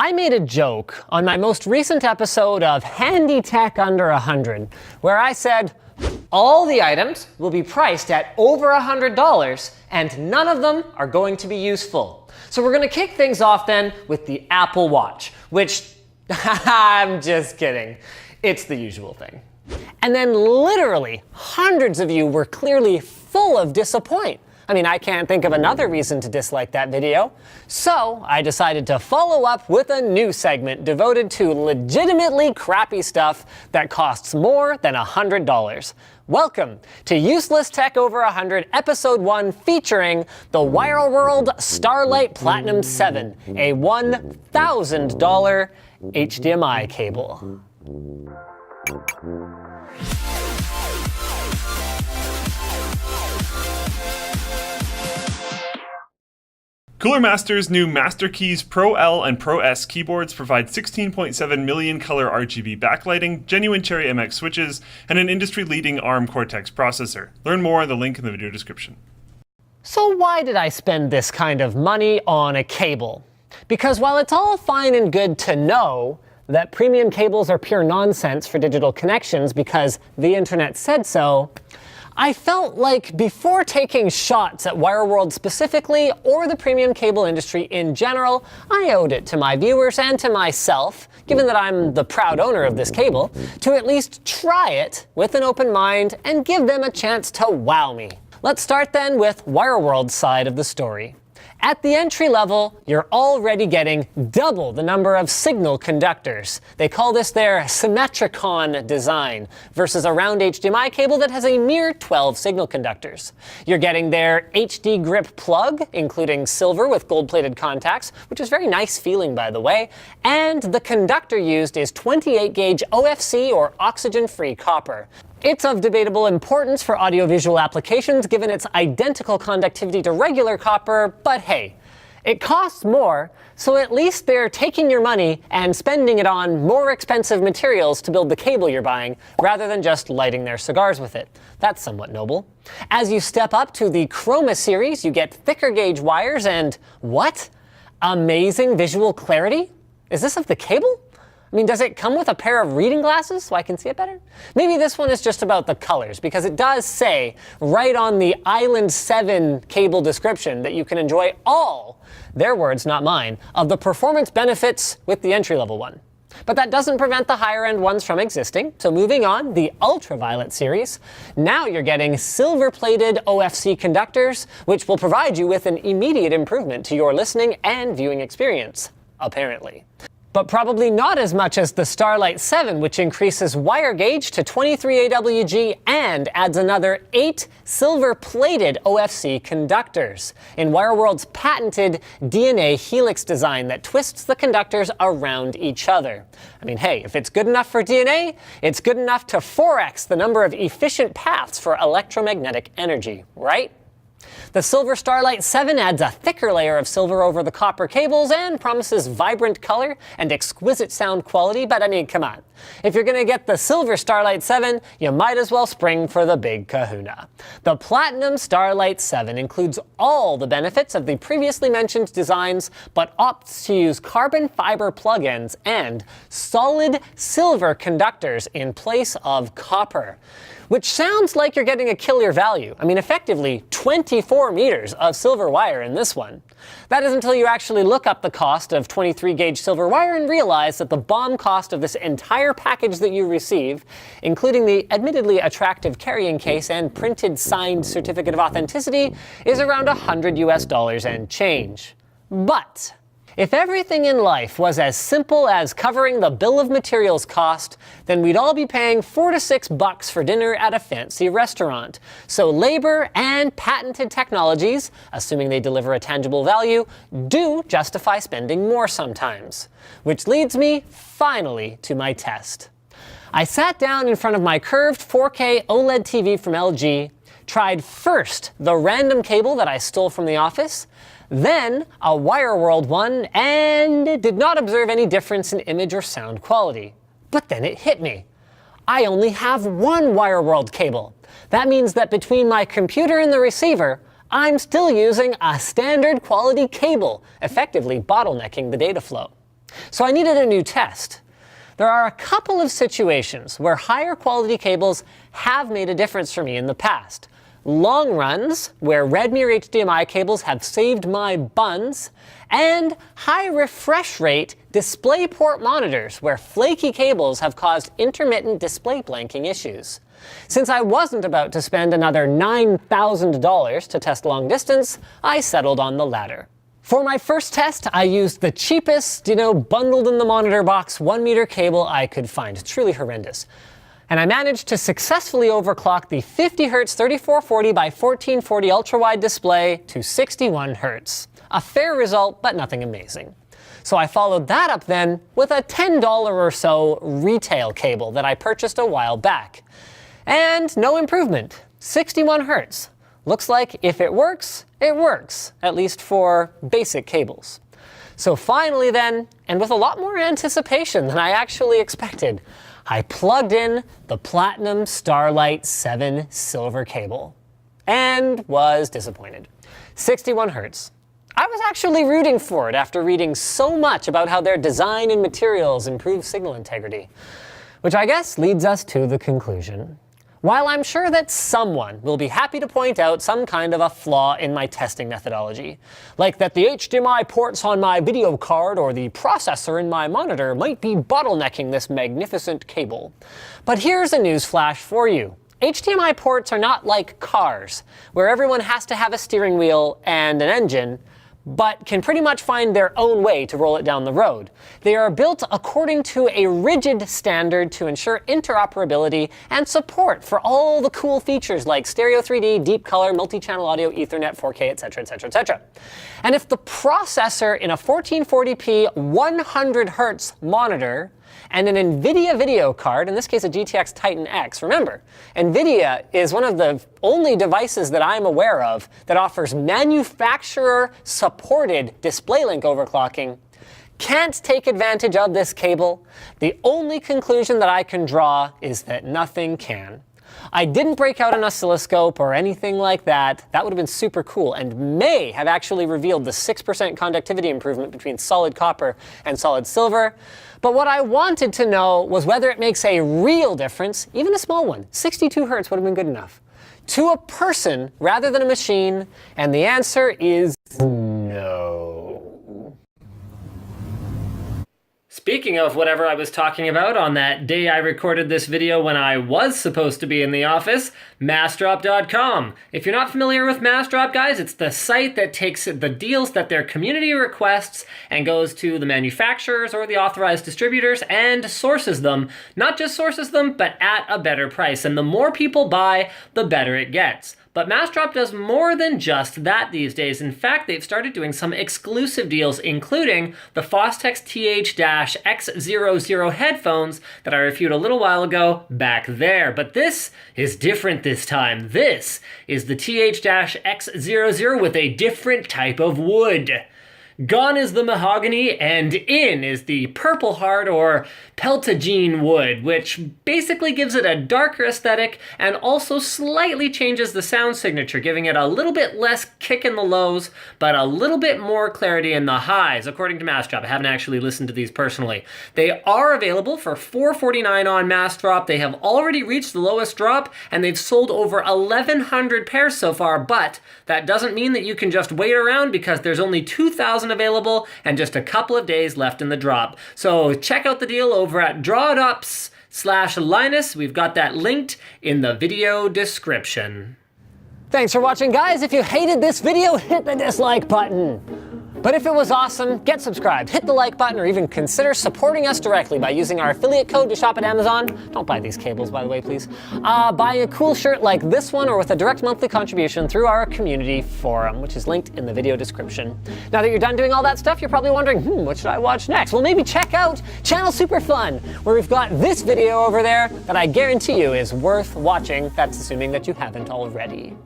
I made a joke on my most recent episode of Handy Tech Under 100, where I said, all the items will be priced at over $100 and none of them are going to be useful. So we're going to kick things off then with the Apple Watch, which, I'm just kidding, it's the usual thing. And then literally hundreds of you were clearly full of disappointment. I mean, I can't think of another reason to dislike that video. So I decided to follow up with a new segment devoted to legitimately crappy stuff that costs more than $100. Welcome to Useless Tech Over 100, Episode 1, featuring the WireWorld Starlight Platinum 7, a $1,000 HDMI cable. Cooler Master's new Master Keys Pro L and Pro S keyboards provide 16.7 million color RGB backlighting, genuine Cherry MX switches, and an industry-leading ARM Cortex processor. Learn more in the link in the video description. So why did I spend this kind of money on a cable? Because while it's all fine and good to know that premium cables are pure nonsense for digital connections because the internet said so, I felt like before taking shots at WireWorld specifically, or the premium cable industry in general, I owed it to my viewers and to myself, given that I'm the proud owner of this cable, to at least try it with an open mind and give them a chance to wow me. Let's start then with WireWorld's side of the story. At the entry level, you're already getting double the number of signal conductors. They call this their Symmetricon design, versus a round HDMI cable that has a mere 12 signal conductors. You're getting their HD grip plug, including silver with gold-plated contacts, which is very nice feeling, by the way, and the conductor used is 28-gauge OFC or oxygen-free copper. It's of debatable importance for audiovisual applications given its identical conductivity to regular copper, but hey, it costs more, so at least they're taking your money and spending it on more expensive materials to build the cable you're buying, rather than just lighting their cigars with it. That's somewhat noble. As you step up to the Chroma series, you get thicker gauge wires and, what? Amazing visual clarity? Is this of the cable? I mean, does it come with a pair of reading glasses so I can see it better? Maybe this one is just about the colors, because it does say right on the Island 7 cable description that you can enjoy all, their words, not mine, of the performance benefits with the entry-level one. But that doesn't prevent the higher-end ones from existing, so moving on, the Ultraviolet series. Now you're getting silver-plated OFC conductors, which will provide you with an immediate improvement to your listening and viewing experience, apparently. But probably not as much as the Starlight 7, which increases wire gauge to 23 AWG and adds another 8 silver-plated OFC conductors in WireWorld's patented DNA helix design that twists the conductors around each other. I mean, hey, if it's good enough for DNA, it's good enough to 4x the number of efficient paths for electromagnetic energy, right? The Silver Starlight 7 adds a thicker layer of silver over the copper cables and promises vibrant color and exquisite sound quality, but I mean, come on. If you're gonna get the Silver Starlight 7, you might as well spring for the big kahuna. The Platinum Starlight 7 includes all the benefits of the previously mentioned designs, but opts to use carbon fiber plugins and solid silver conductors in place of copper, which sounds like you're getting a killer value. I mean, effectively 24 meters of silver wire in this one. That is until you actually look up the cost of 23-gauge silver wire and realize that the BOM cost of this entire package that you receive, including the admittedly attractive carrying case and printed signed certificate of authenticity, is around $100 and change. But if everything in life was as simple as covering the bill of materials cost, then we'd all be paying $4 to $6 for dinner at a fancy restaurant. So labor and patented technologies, assuming they deliver a tangible value, do justify spending more sometimes. Which leads me, finally, to my test. I sat down in front of my curved 4K OLED TV from LG, tried first the random cable that I stole from the office, then a WireWorld one, and did not observe any difference in image or sound quality. But then it hit me. I only have one WireWorld cable. That means that between my computer and the receiver, I'm still using a standard quality cable, effectively bottlenecking the data flow. So I needed a new test. There are a couple of situations where higher quality cables have made a difference for me in the past. Long runs, where Redmi or HDMI cables have saved my buns, and high refresh rate DisplayPort monitors, where flaky cables have caused intermittent display blanking issues. Since I wasn't about to spend another $9,000 to test long distance, I settled on the latter. For my first test, I used the cheapest, bundled in the monitor box 1 meter cable I could find. Truly horrendous. And I managed to successfully overclock the 50 Hz 3440 by 1440 ultra-wide display to 61 Hz. A fair result, but nothing amazing. So I followed that up then with a $10 or so retail cable that I purchased a while back. And no improvement, 61 Hz. Looks like if it works, at least for basic cables. So finally then, and with a lot more anticipation than I actually expected, I plugged in the Platinum Starlight 7 silver cable and was disappointed. 61 Hz. I was actually rooting for it after reading so much about how their design and materials improve signal integrity. Which I guess leads us to the conclusion. While I'm sure that someone will be happy to point out some kind of a flaw in my testing methodology, like that the HDMI ports on my video card or the processor in my monitor might be bottlenecking this magnificent cable. But here's a newsflash for you. HDMI ports are not like cars, where everyone has to have a steering wheel and an engine, but can pretty much find their own way to roll it down the road. They are built according to a rigid standard to ensure interoperability and support for all the cool features like stereo 3D, deep color, multi-channel audio, Ethernet, 4K, etc., etc., etc. And if the processor in a 1440p 100 Hz monitor and an NVIDIA video card, in this case a GTX Titan X. Remember, NVIDIA is one of the only devices that I'm aware of that offers manufacturer-supported DisplayLink overclocking. Can't take advantage of this cable. The only conclusion that I can draw is that nothing can. I didn't break out an oscilloscope or anything like that. That would have been super cool and may have actually revealed the 6% conductivity improvement between solid copper and solid silver. But what I wanted to know was whether it makes a real difference, even a small one, 62 Hz would have been good enough, to a person rather than a machine, and the answer is no. Speaking of whatever I was talking about on that day I recorded this video when I was supposed to be in the office, massdrop.com. If you're not familiar with Massdrop, guys, it's the site that takes the deals that their community requests and goes to the manufacturers or the authorized distributors and sources them. Not just sources them, but at a better price. And the more people buy, the better it gets. But Massdrop does more than just that these days. In fact, they've started doing some exclusive deals, including the Fostex TH-X00 headphones that I reviewed a little while ago back there. But this is different this time. This is the TH-X00 with a different type of wood. Gone is the mahogany, and in is the purple heart or peltagene wood, which basically gives it a darker aesthetic and also slightly changes the sound signature, giving it a little bit less kick in the lows, but a little bit more clarity in the highs, according to Massdrop. I haven't actually listened to these personally. They are available for $449 on Massdrop. They have already reached the lowest drop, and they've sold over 1,100 pairs so far, but that doesn't mean that you can just wait around because there's only 2,000 available and just a couple of days left in the drop. So check out the deal over at drawitups/Linus. We've got that linked in the video description. Thanks for watching, guys. If you hated this video, hit the dislike button. But if it was awesome, get subscribed, hit the like button, or even consider supporting us directly by using our affiliate code to shop at Amazon. Don't buy these cables, by the way, please. Buy a cool shirt like this one or with a direct monthly contribution through our community forum, which is linked in the video description. Now that you're done doing all that stuff, you're probably wondering, what should I watch next? Well, maybe check out Channel Super Fun, where we've got this video over there that I guarantee you is worth watching. That's assuming that you haven't already.